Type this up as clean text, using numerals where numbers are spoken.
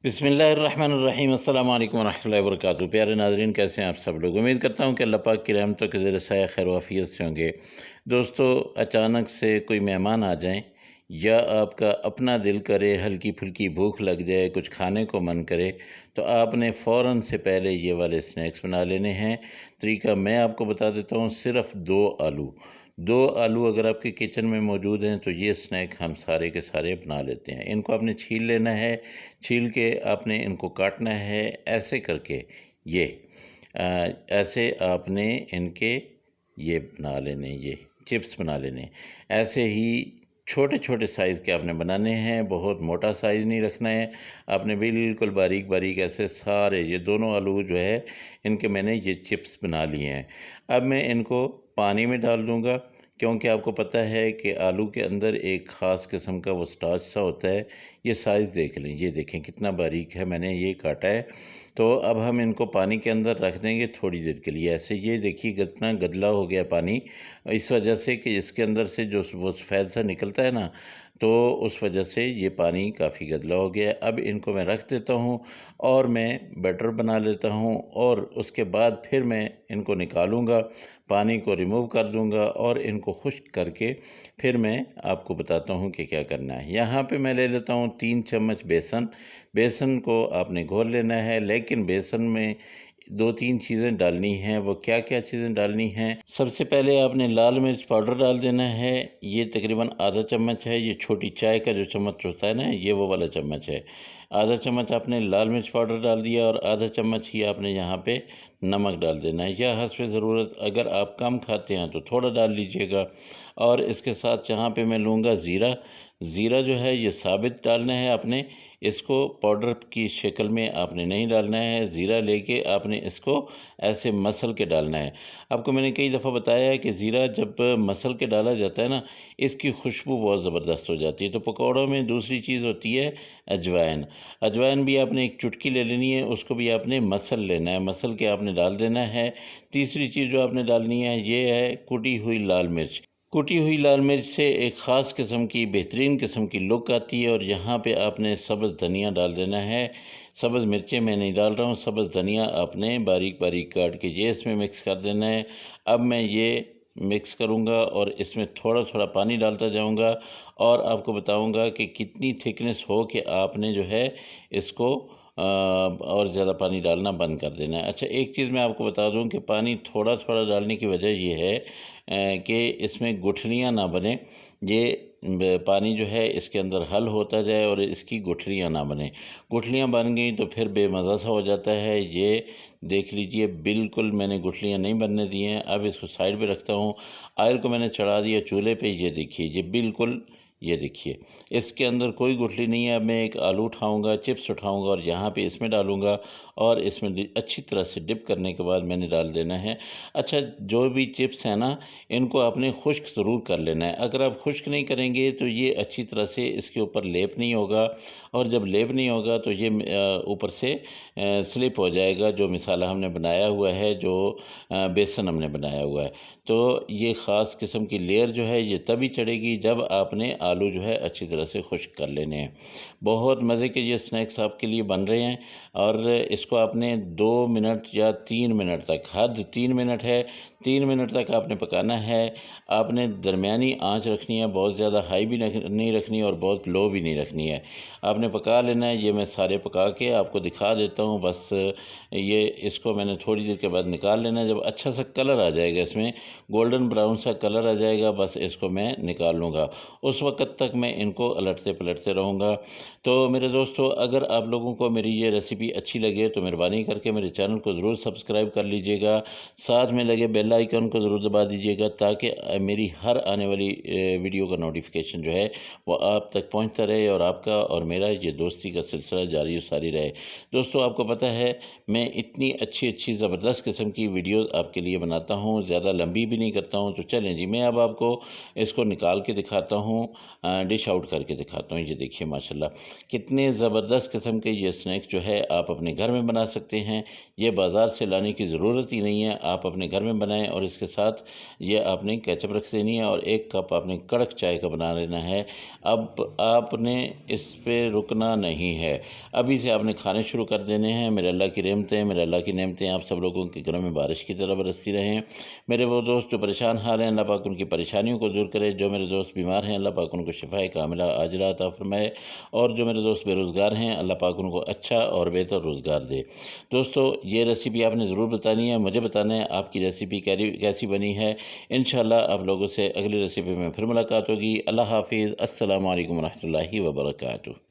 बिस्मिल्लाहिर्रहमानिर्रहीम अस्सलाम वालेकुम रहमतुल्लाहि व बरकातहू। प्यारे नाज़रीन, कैसे हैं आप सब लोग। उम्मीद करता हूँ कि अल्लाह पाक की रहमतों के ज़ेर साया खैर वाफ़ियत से होंगे। दोस्तों, अचानक से कोई मेहमान आ जाएं या आपका अपना दिल करे, हल्की फुल्की भूख लग जाए, कुछ खाने को मन करे, तो आपने फ़ौरन से पहले ये वाले स्नैक्स बना लेने हैं। तरीका मैं आपको बता देता हूँ। सिर्फ़ 2 आलू अगर आपके किचन में मौजूद हैं तो ये स्नैक हम सारे के सारे बना लेते हैं। इनको आपने छील लेना है, छील के आपने इनको काटना है ऐसे करके। ये ऐसे आपने इनके ये बना लेने, ये चिप्स बना लेने। ऐसे ही छोटे छोटे साइज़ के आपने बनाने हैं, बहुत मोटा साइज़ नहीं रखना है। आपने बिल्कुल बारीक बारीक ऐसे सारे ये दोनों आलू जो है, इनके मैंने ये चिप्स बना लिए हैं। अब मैं इनको पानी में डाल दूँगा, क्योंकि आपको पता है कि आलू के अंदर एक ख़ास किस्म का वो स्टार्च सा होता है। ये साइज़ देख लें, ये देखें कितना बारीक है, मैंने ये काटा है। तो अब हम इनको पानी के अंदर रख देंगे थोड़ी देर के लिए। ऐसे ये देखिए कितना गदला हो गया पानी, इस वजह से कि इसके अंदर से जो वो सफ़ेद सा निकलता है ना, तो उस वजह से ये पानी काफ़ी गदला हो गया है। अब इनको मैं रख देता हूँ और मैं बैटर बना लेता हूँ, और उसके बाद फिर मैं इनको निकालूँगा, पानी को रिमूव कर दूँगा और इनको खुश्क करके फिर मैं आपको बताता हूँ कि क्या करना है। यहाँ पे मैं ले लेता हूँ 3 चम्मच बेसन। बेसन को आपने घोल लेना है, लेकिन बेसन में 2-3 चीज़ें डालनी हैं। वो क्या-क्या चीज़ें डालनी हैं? सबसे पहले आपने लाल मिर्च पाउडर डाल देना है। ये तकरीबन आधा चम्मच है। ये छोटी चाय का जो चम्मच होता है ना, ये वो वाला चम्मच है। आधा चम्मच आपने लाल मिर्च पाउडर डाल दिया और आधा चम्मच ही आपने यहाँ पे नमक डाल देना है, या हस्बे ज़रूरत। अगर आप कम खाते हैं तो थोड़ा डाल लीजिएगा। और इसके साथ यहाँ पे मैं लूँगा ज़ीरा। ज़ीरा जो है ये साबित डालना है आपने, इसको पाउडर की शक्ल में आपने नहीं डालना है। ज़ीरा लेके आपने इसको ऐसे मसल के डालना है। आपको मैंने कई दफ़ा बताया है कि ज़ीरा जब मसल के डाला जाता है ना, इसकी खुशबू बहुत ज़बरदस्त हो जाती है। तो पकौड़ों में दूसरी चीज़ होती है अजवाइन। अजवाइन भी आपने एक चुटकी ले लेनी है, उसको भी आपने मसल लेना है, मसल के आपने डाल देना है। तीसरी चीज़ जो आपने डालनी है ये है कुटी हुई लाल मिर्च। कुटी हुई लाल मिर्च से एक ख़ास किस्म की बेहतरीन किस्म की लुक आती है। और यहाँ पे आपने सब्ज़ धनिया डाल देना है। सब्ज़ मिर्चें मैं नहीं डाल रहा हूँ, सब्ज़ धनिया आपने बारीक बारीक काट के ये इसमें मिक्स कर देना है। अब मैं ये मिक्स करूँगा और इसमें थोड़ा थोड़ा पानी डालता जाऊँगा, और आपको बताऊँगा कि कितनी थिकनेस हो कि आपने जो है इसको और ज़्यादा पानी डालना बंद कर देना है। अच्छा, एक चीज़ मैं आपको बता दूं कि पानी थोड़ा थोड़ा डालने की वजह ये है कि इसमें गुठलियाँ ना बने। ये पानी जो है इसके अंदर हल होता जाए और इसकी गुठलियाँ ना बने। गुठलियाँ बन गई तो फिर बेमज़ा सा हो जाता है। ये देख लीजिए, बिल्कुल मैंने गुठलियाँ नहीं बनने दी हैं। अब इसको साइड पे रखता हूँ। ऑयल को मैंने चढ़ा दिया चूल्हे पे। ये देखिए, ये बिल्कुल, ये देखिए इसके अंदर कोई गुठली नहीं है। अब मैं एक आलू उठाऊंगा, चिप्स उठाऊंगा और यहाँ पे इसमें डालूंगा, और इसमें अच्छी तरह से डिप करने के बाद मैंने डाल देना है। अच्छा, जो भी चिप्स हैं ना, इनको आपने खुश्क ज़रूर कर लेना है। अगर आप खुश्क नहीं करेंगे तो ये अच्छी तरह से इसके ऊपर लेप नहीं होगा, और जब लेप नहीं होगा तो ये ऊपर से स्लिप हो जाएगा। जो मिसाला हमने बनाया हुआ है, जो बेसन हमने बनाया हुआ है, तो ये ख़ास किस्म की लेयर जो है ये तभी चढ़ेगी जब आपने आलू जो है अच्छी तरह से खुश्क कर लेने हैं। बहुत मज़े के ये स्नैक्स आपके लिए बन रहे हैं, और इसको आपने 2 मिनट या 3 मिनट तक, हद 3 मिनट है, 3 मिनट तक आपने पकाना है। आपने दरमियानी आंच रखनी है, बहुत ज़्यादा हाई भी नहीं रखनी और बहुत लो भी नहीं रखनी है। आपने पका लेना है। ये मैं सारे पका के आपको दिखा देता हूँ। बस ये इसको मैंने थोड़ी देर के बाद निकाल लेना है। जब अच्छा सा कलर आ जाएगा, इसमें गोल्डन ब्राउन सा कलर आ जाएगा, बस इसको मैं निकाल लूँगा। उस वक़्त तक मैं इनको अलटते पलटते रहूँगा। तो मेरे दोस्तों, अगर आप लोगों को मेरी ये रेसिपी अच्छी लगे तो मेहरबानी करके मेरे चैनल को ज़रूर सब्सक्राइब कर लीजिएगा। साथ में लगे बेल आइकन को ज़रूर दबा दीजिएगा, ताकि मेरी हर आने वाली वीडियो का नोटिफिकेशन जो है वो आप तक पहुंचता रहे, और आपका और मेरा ये दोस्ती का सिलसिला जारी और सारी रहे। दोस्तों, आपको पता है मैं इतनी अच्छी अच्छी ज़बरदस्त किस्म की वीडियोज़ आपके लिए बनाता हूँ, ज़्यादा लंबी भी नहीं करता हूँ। तो चलें जी, मैं अब आपको इसको निकाल के दिखाता हूँ, डिश आउट करके दिखाता हूँ। ये देखिए माशाल्लाह, कितने ज़बरदस्त किस्म के ये स्नैक्स जो है आप अपने घर में बना सकते हैं। ये बाज़ार से लाने की ज़रूरत ही नहीं है, आप अपने घर में बनाएं। बनाएं और इसके साथ ये आपने केचप रख लेनी है और 1 कप आपने कड़क चाय का बना लेना है। अब आपने इस पे रुकना नहीं है, अभी से आपने खाने शुरू कर देने हैं। मेरे अल्लाह की रहमतें, मेरे अल्लाह की नेमतें आप सब लोगों के घरों में बारिश की तरह बरसती रहें। मेरे वो दोस्त जो परेशान हाल हैं, अल्लाह पाक उनकी परेशानियों को दूर करे। जो मेरे दोस्त बीमार हैं, अल्लाह पाक उनको शिफाए कामिला आजिला अता फरमाए। और जो मेरे दोस्त बेरोज़गार हैं, अल्लाह पाक उनको अच्छा और बेहतर रोज़गार दे। दोस्तों, ये रेसिपी आपने ज़रूर बतानी है, मुझे बताना है आपकी रेसिपी कैसी बनी है। इंशाअल्लाह आप लोगों से अगली रेसिपी में फिर मुलाकात होगी। अल्लाह हाफ़िज़। अस्सलामु अलैकुम व रहमतुल्लाहि व बरकातुहू।